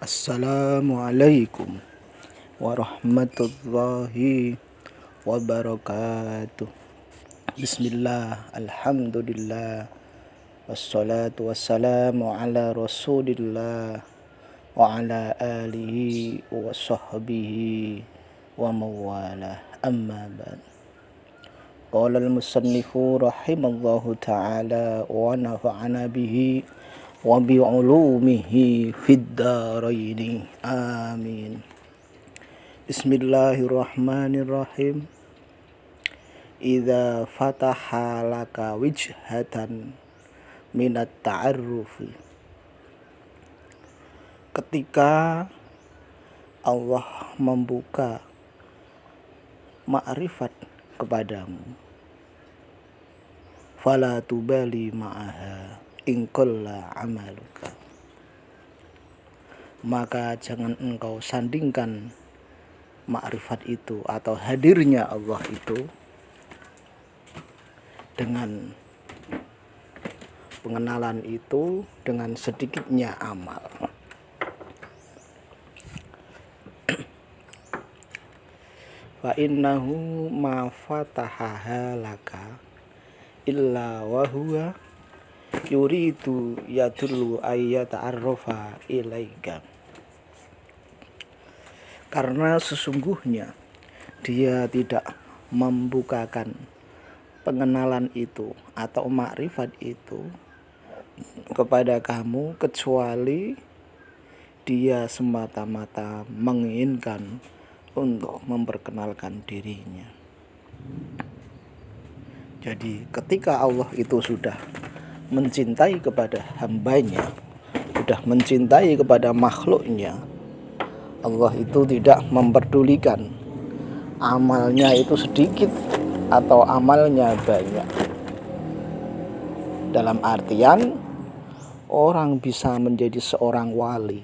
Assalamualaikum warahmatullahi wabarakatuh. Bismillah, alhamdulillah, wassalatu wassalamu ala rasulillah wa ala alihi wa sahbihi wa mawala, amma ba'd. Qala al-musannifu rahimallahu ta'ala wa nafa'ana bihi wa bi'ulumihi fid daraini, amin. Bismillahirrahmanirrahim. Idza fataha laka wijhatan minat ta'arrufi. Ketika Allah membuka ma'rifat kepadamu, fala tubali ma'aha in qalla amaluka, maka jangan engkau sandingkan makrifat itu atau hadirnya Allah itu dengan pengenalan itu dengan sedikitnya amal. Fa innahu ma fataha laka illa wa huwa yuridu yadullu ayyata'arrafa ilaika. Karena sesungguhnya dia tidak membukakan pengenalan itu atau makrifat itu kepada kamu kecuali dia semata-mata menginginkan untuk memperkenalkan dirinya. Jadi ketika Allah itu sudah mencintai kepada hambanya, sudah mencintai kepada makhluknya, Allah itu tidak memperdulikan amalnya itu sedikit atau amalnya banyak. Dalam artian orang bisa menjadi seorang wali,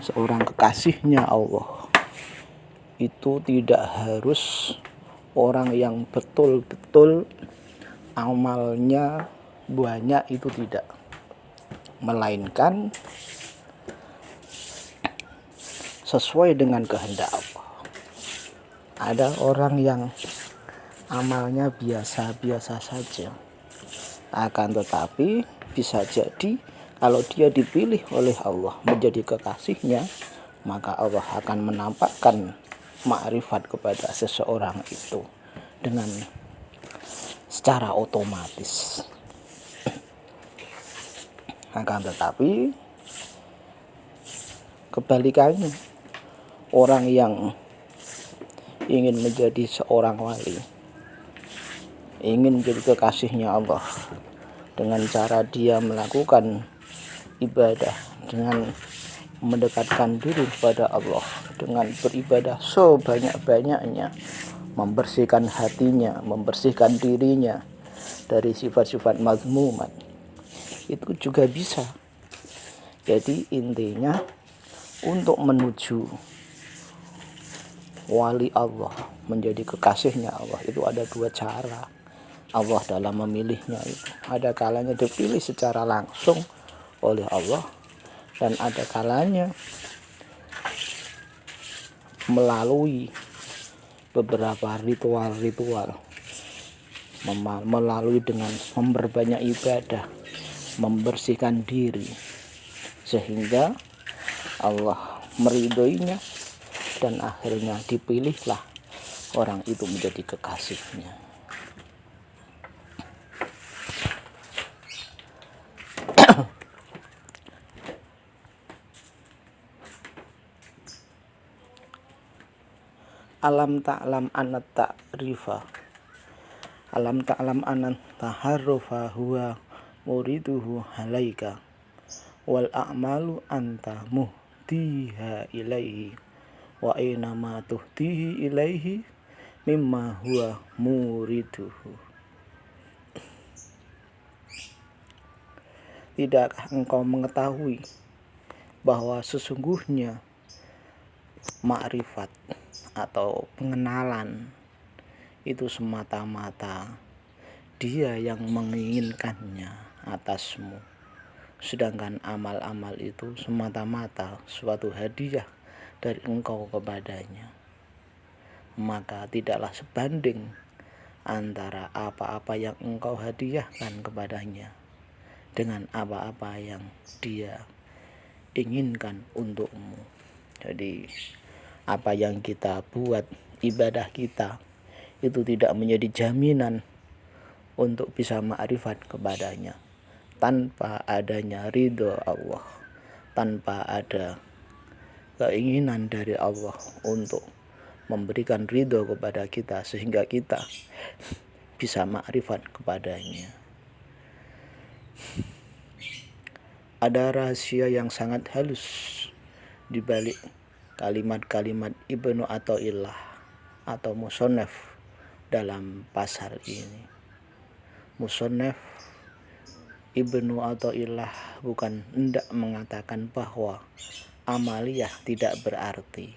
seorang kekasihnya Allah, itu tidak harus orang yang betul-betul amalnya banyak, itu tidak, melainkan sesuai dengan kehendak Allah. Ada orang yang amalnya biasa-biasa saja, akan tetapi bisa jadi kalau dia dipilih oleh Allah menjadi kekasihnya, maka Allah akan menampakkan makrifat kepada seseorang itu dengan secara otomatis. Akan tetapi kebalikannya, orang yang ingin menjadi seorang wali, ingin menjadi kekasihnya Allah, dengan cara dia melakukan ibadah, dengan mendekatkan diri kepada Allah, dengan beribadah sebanyak-banyaknya, membersihkan hatinya, membersihkan dirinya dari sifat-sifat mazmumat, itu juga bisa. Jadi intinya untuk menuju wali Allah, menjadi kekasihnya Allah, itu ada dua cara Allah dalam memilihnya itu. Ada kalanya dipilih secara langsung oleh Allah, dan ada kalanya melalui beberapa ritual-ritual, melalui dengan memperbanyak ibadah, membersihkan diri, sehingga Allah meridhoinya dan akhirnya dipilihlah orang itu menjadi kekasihnya. Alam ta'lam anat ta'rifa, alam ta'lam anat taharrufa huwa muriduhu halaika wal a'malu anta muhtiha ilaihi wa aynama tuhtihi ilaihi mimma huwa muriduhu. Tidakkah engkau mengetahui bahwa sesungguhnya makrifat atau pengenalan itu semata-mata dia yang menginginkannya atasmu, sedangkan amal-amal itu semata-mata suatu hadiah dari engkau kepadanya, maka tidaklah sebanding antara apa-apa yang engkau hadiahkan kepadanya dengan apa-apa yang dia inginkan untukmu. Jadi apa yang kita buat, ibadah kita itu tidak menjadi jaminan untuk bisa ma'rifat kepadanya tanpa adanya ridho Allah, tanpa ada keinginan dari Allah untuk memberikan ridho kepada kita sehingga kita bisa ma'rifat kepadanya. Ada rahasia yang sangat halus di balik kalimat-kalimat Ibnu Athaillah atau Musonef dalam pasal ini. Musonef Ibnu Athaillah bukan hendak mengatakan bahwa amaliyah tidak berarti,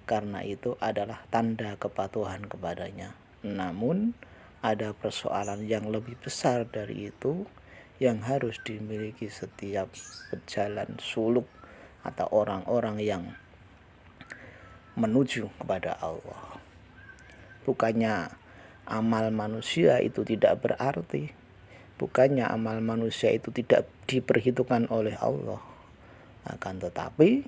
karena itu adalah tanda kepatuhan kepadanya. Namun ada persoalan yang lebih besar dari itu yang harus dimiliki setiap pejalan suluk atau orang-orang yang menuju kepada Allah. Bukannya amal manusia itu tidak berarti, bukannya amal manusia itu tidak diperhitungkan oleh Allah, akan tetapi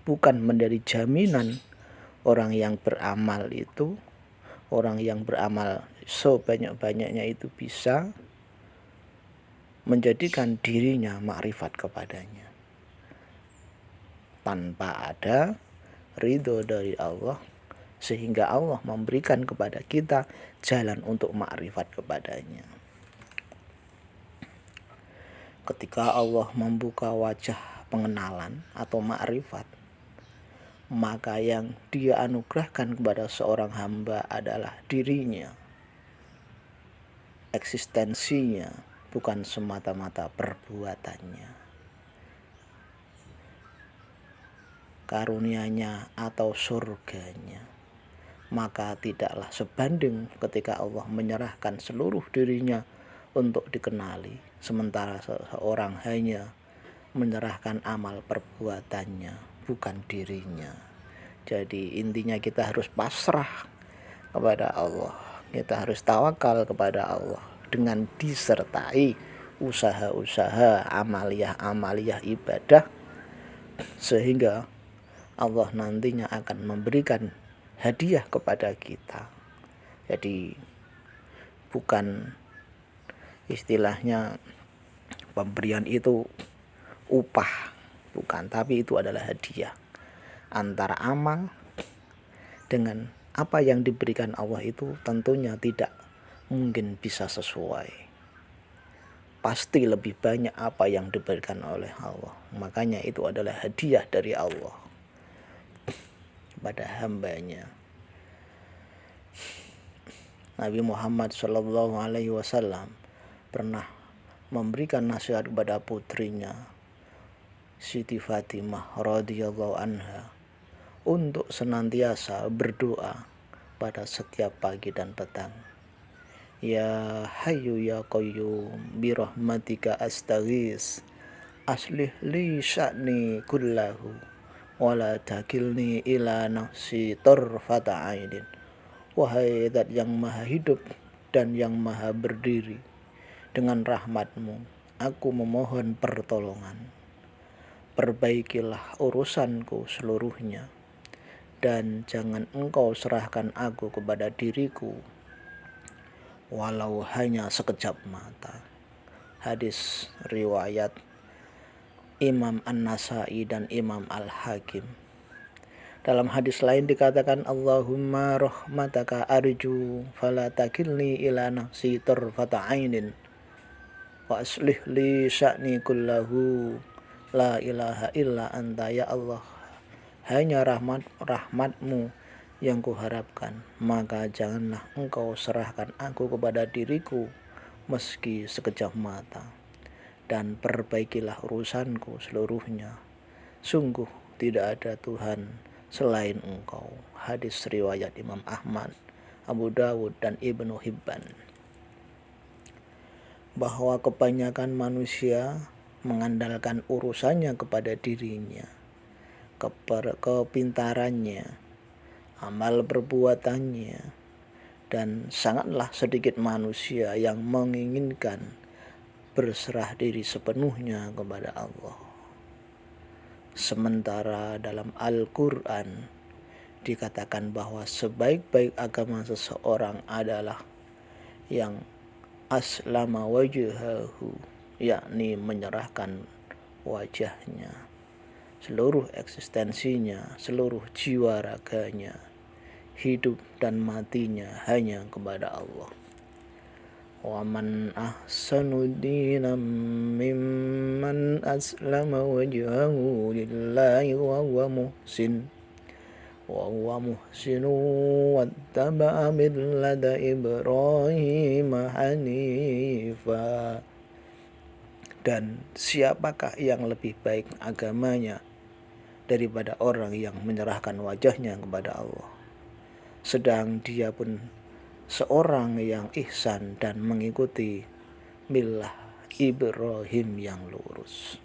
bukan menjadi jaminan orang yang beramal itu, orang yang beramal sebanyak-banyaknya itu bisa menjadikan dirinya makrifat kepadanya tanpa ada ridho dari Allah, sehingga Allah memberikan kepada kita jalan untuk makrifat kepadanya. Ketika Allah membuka wajah pengenalan atau makrifat, maka yang Dia anugerahkan kepada seorang hamba adalah dirinya, eksistensinya, bukan semata-mata perbuatannya, karunianya atau surganya. Maka tidaklah sebanding ketika Allah menyerahkan seluruh dirinya untuk dikenali, sementara seseorang hanya menyerahkan amal perbuatannya, bukan dirinya. Jadi intinya kita harus pasrah kepada Allah, kita harus tawakal kepada Allah dengan disertai usaha-usaha amaliyah ibadah, sehingga Allah nantinya akan memberikan hadiah kepada kita. Jadi bukan istilahnya pemberian itu upah, bukan, tapi itu adalah hadiah. Antara amal dengan apa yang diberikan Allah itu tentunya tidak mungkin bisa sesuai. Pasti lebih banyak apa yang diberikan oleh Allah. Makanya itu adalah hadiah dari Allah pada hambanya. Nabi Muhammad SAW pernah memberikan nasihat kepada putrinya Siti Fatimah radhiyallahu anha untuk senantiasa berdoa pada setiap pagi dan petang. Ya Hayyu ya Qayyum bi rahmatika astaghis aslih li sya'ni kullahu wala takilni ila nafsi tarfata ainin. Wahai Zat yang maha hidup dan yang maha berdiri, dengan rahmatmu aku memohon pertolongan. Perbaikilah urusanku seluruhnya, dan jangan engkau serahkan aku kepada diriku walau hanya sekejap mata. Hadis riwayat Imam An-Nasai dan Imam Al-Hakim. Dalam hadis lain dikatakan, Allahumma rahmataka arju fala takilni ila nafsi tarfata ainin wa aslih li sya'ni kullahu la ilaha illa anta. Ya Allah, hanya rahmatmu yang kuharapkan, maka janganlah engkau serahkan aku kepada diriku meski sekejap mata, dan perbaikilah urusanku seluruhnya. Sungguh tidak ada Tuhan selain engkau. Hadis riwayat Imam Ahmad, Abu Dawud dan Ibnu Hibban. bahwa kebanyakan manusia mengandalkan urusannya kepada dirinya, kepintarannya, amal perbuatannya, dan sangatlah sedikit manusia yang menginginkan berserah diri sepenuhnya kepada Allah. Sementara dalam Al-Quran dikatakan bahwa sebaik-baik agama seseorang adalah yang aslama wajhahu, yakni menyerahkan wajahnya, seluruh eksistensinya, seluruh jiwa raganya, hidup dan matinya hanya kepada Allah. Wa man ahsanu dinan mimman aslama wajhahu lillahi wa huwa muhsin wattaba'a millata Ibrahim hanifa. Dan siapakah yang lebih baik agamanya daripada orang yang menyerahkan wajahnya kepada Allah, sedang dia pun seorang yang ihsan dan mengikuti millah Ibrahim yang lurus.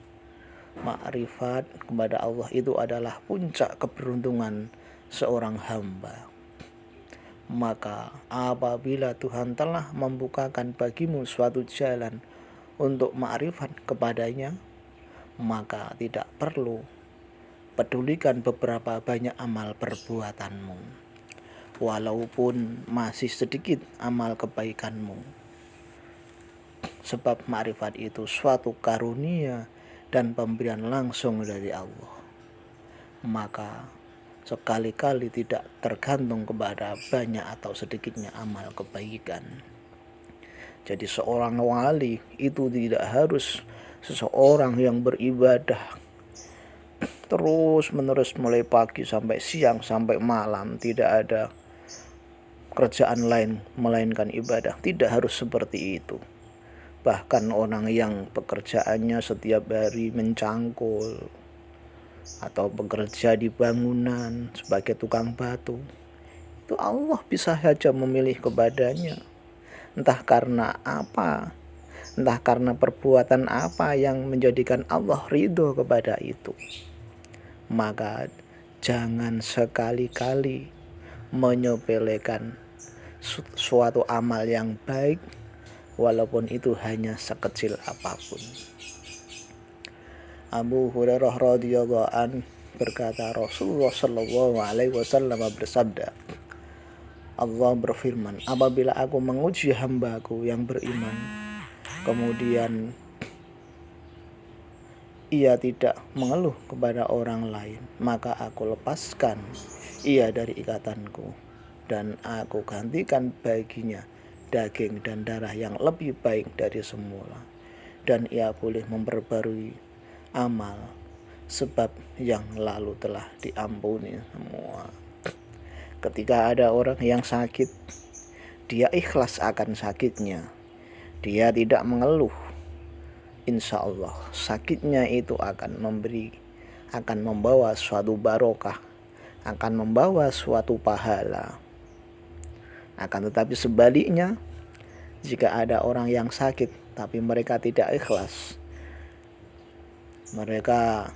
Makrifat kepada Allah itu adalah puncak keberuntungan seorang hamba. Maka apabila Tuhan telah membukakan bagimu suatu jalan untuk makrifat kepadanya, maka tidak perlu pedulikan beberapa banyak amal perbuatanmu, walaupun masih sedikit amal kebaikanmu, sebab makrifat itu suatu karunia dan pemberian langsung dari Allah. Maka sekali-kali tidak tergantung kepada banyak atau sedikitnya amal kebaikan. Jadi seorang wali itu tidak harus seseorang yang beribadah terus menerus mulai pagi sampai siang sampai malam, tidak ada kerjaan lain melainkan ibadah. Tidak harus seperti itu. Bahkan orang yang pekerjaannya setiap hari mencangkul atau bekerja di bangunan sebagai tukang batu, itu Allah bisa saja memilih kepadanya. Entah karena apa, entah karena perbuatan apa yang menjadikan Allah ridho kepada itu. Maka jangan sekali-kali menyepelekan suatu amal yang baik, walaupun itu hanya sekecil apapun. Abu Hurairah radhiyallahu an berkata, Rasulullah sallallahu alaihi wasallam bersabda, Allah berfirman, apabila aku menguji hambaku yang beriman, kemudian ia tidak mengeluh kepada orang lain, maka aku lepaskan ia dari ikatanku dan aku gantikan baginya daging dan darah yang lebih baik dari semula, dan ia boleh memperbarui amal sebab yang lalu telah diampuni semua. Ketika ada orang yang sakit, dia ikhlas akan sakitnya, dia tidak mengeluh, insya Allah sakitnya itu akan membawa suatu barokah, akan membawa suatu pahala. Akan tetapi sebaliknya, jika ada orang yang sakit tapi mereka tidak ikhlas, mereka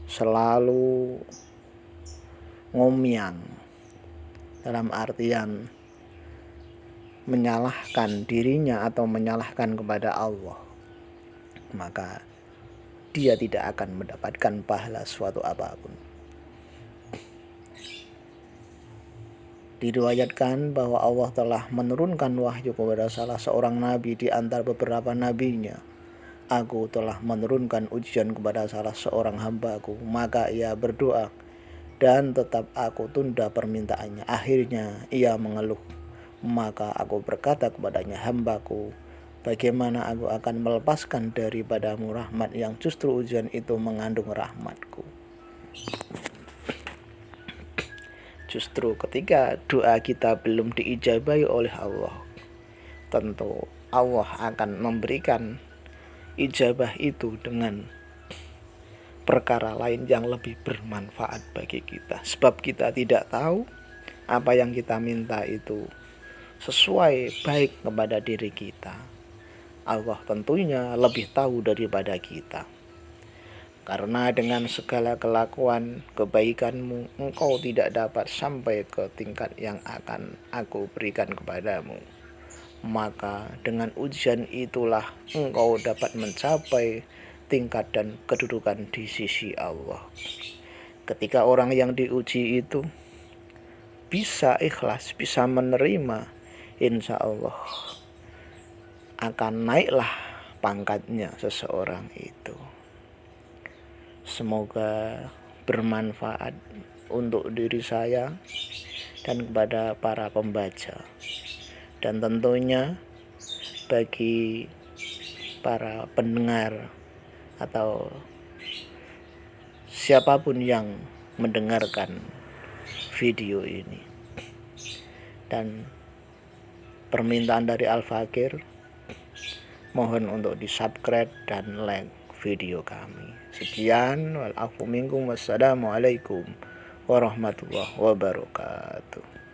selalu ngomyang, dalam artian menyalahkan dirinya atau menyalahkan kepada Allah, maka dia tidak akan mendapatkan pahala suatu apapun. Diriwayatkan bahwa Allah telah menurunkan wahyu kepada salah seorang nabi di antara beberapa nabinya. Aku telah menurunkan ujian kepada salah seorang hambaku, maka ia berdoa dan tetap aku tunda permintaannya. Akhirnya ia mengeluh, maka aku berkata kepadanya, hambaku, bagaimana aku akan melepaskan daripadamu rahmat yang justru ujian itu mengandung rahmatku. Justru ketika doa kita belum diijabahi oleh Allah, tentu Allah akan memberikan ijabah itu dengan perkara lain yang lebih bermanfaat bagi kita. Sebab kita tidak tahu apa yang kita minta itu sesuai baik kepada diri kita Allah tentunya lebih tahu daripada kita. Karena dengan segala kelakuan kebaikanmu, engkau tidak dapat sampai ke tingkat yang akan aku berikan kepadamu. Maka dengan ujian itulah engkau dapat mencapai tingkat dan kedudukan di sisi Allah. Ketika orang yang diuji itu bisa ikhlas, bisa menerima, insya Allah akan naiklah pangkatnya seseorang itu. Semoga bermanfaat untuk diri saya dan kepada para pembaca, dan tentunya bagi para pendengar atau siapapun yang mendengarkan video ini. Dan permintaan dari Al-Fakir, mohon untuk di subscribe dan like video kami. Sekian, wal afu minkum, wassalamualaikum warahmatullahi wabarakatuh.